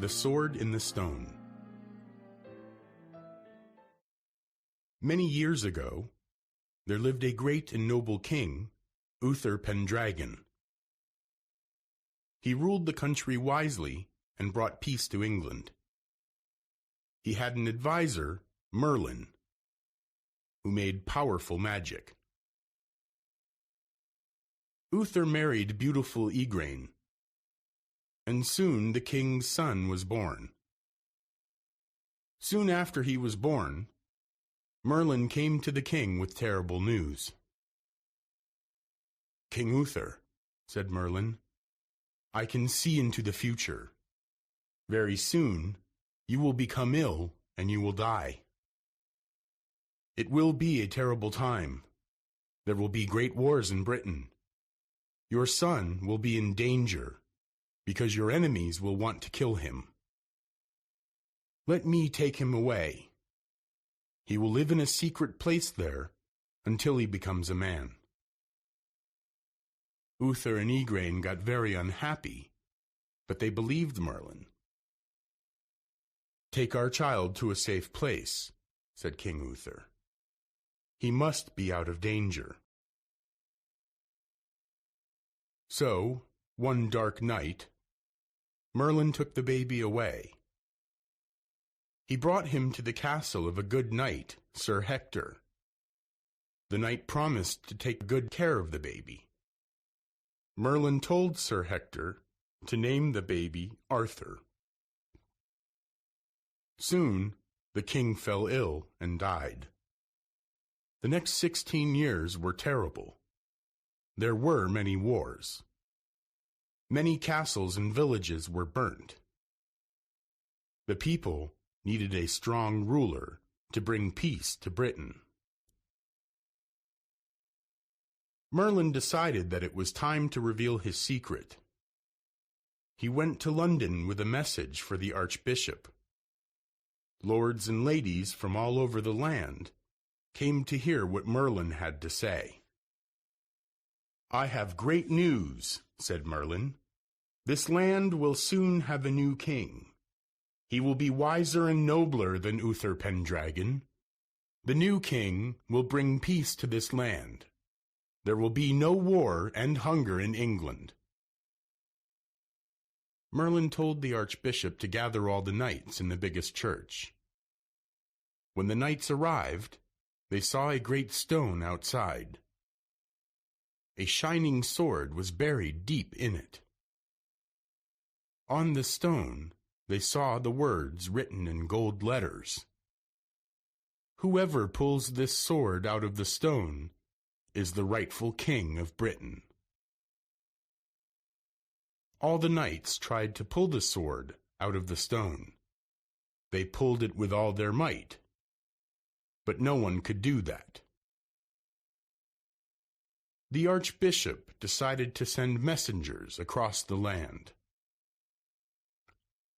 The Sword in the Stone. Many years ago, there lived a great and noble king, Uther Pendragon. He ruled the country wisely and brought peace to England. He had an advisor, Merlin, who made powerful magic. Uther married beautiful Igraine, and soon the king's son was born. Soon after he was born, Merlin came to the king with terrible news. "King Uther," said Merlin, "I can see into the future. Very soon you will become ill and you will die. It will be a terrible time. There will be great wars in Britain. Your son will be in danger because your enemies will want to kill him. Let me take him away. He will live in a secret place there until he becomes a man." Uther and Igraine got very unhappy, but they believed Merlin. "Take our child to a safe place," said King Uther. "He must be out of danger." So, one dark night, Merlin took the baby away. He brought him to the castle of a good knight, Sir Hector. The knight promised to take good care of the baby. Merlin told Sir Hector to name the baby Arthur. Soon, the king fell ill and died. The next 16 years were terrible. There were many wars. Many castles and villages were burnt. The people needed a strong ruler to bring peace to Britain. Merlin decided that it was time to reveal his secret. He went to London with a message for the archbishop. Lords and ladies from all over the land came to hear what Merlin had to say. "I have great news," said Merlin. "This land will soon have a new king. He will be wiser and nobler than Uther Pendragon. The new king will bring peace to this land. There will be no war and hunger in England." Merlin told the archbishop to gather all the knights in the biggest church. When the knights arrived, they saw a great stone outside. A shining sword was buried deep in it. On the stone, they saw the words written in gold letters. "Whoever pulls this sword out of the stone is the rightful king of Britain." All the knights tried to pull the sword out of the stone. They pulled it with all their might, but no one could do that. The archbishop decided to send messengers across the land.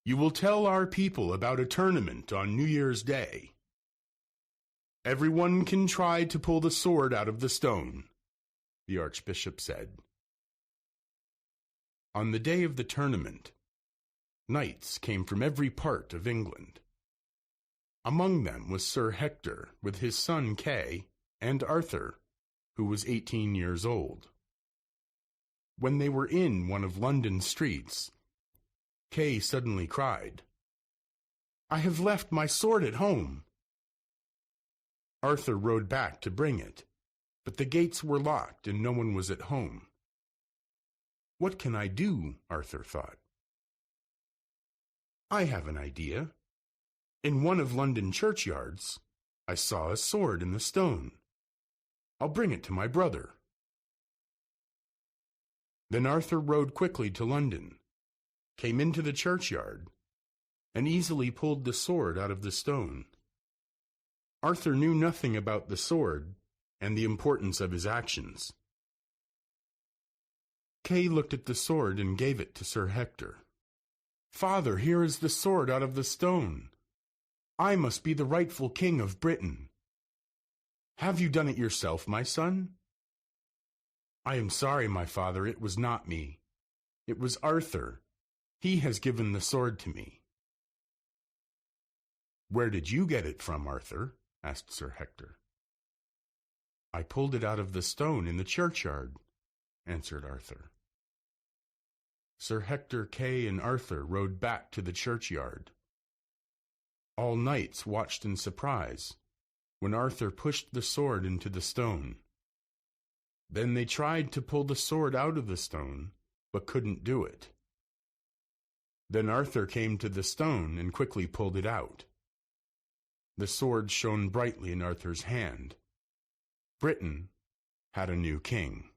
"You will tell our people about a tournament on New Year's Day. Everyone can try to pull the sword out of the stone," the archbishop said. On the day of the tournament, knights came from every part of England. Among them was Sir Hector with his son Kay and Arthur, who was 18 years old. When they were in one of London's streets, Kay suddenly cried, "I have left my sword at home." Arthur rode back to bring it, but the gates were locked and no one was at home. "What can I do?" Arthur thought. "I have an idea. In one of London churchyards, I saw a sword in the stone. I'll bring it to my brother." Then Arthur rode quickly to London, came into the churchyard, and easily pulled the sword out of the stone. Arthur knew nothing about the sword and the importance of his actions. Kay looked at the sword and gave it to Sir Hector. "Father, here is the sword out of the stone. I must be the rightful king of Britain. Have you done it yourself, my son?" "I am sorry, my father, it was not me. It was Arthur. He has given the sword to me." "Where did you get it from, Arthur?" asked Sir Hector. "I pulled it out of the stone in the churchyard," answered Arthur. Sir Hector, Kay, and Arthur rode back to the churchyard. All knights watched in surprise when Arthur pushed the sword into the stone. Then they tried to pull the sword out of the stone, but couldn't do it. Then Arthur came to the stone and quickly pulled it out. The sword shone brightly in Arthur's hand. Britain had a new king.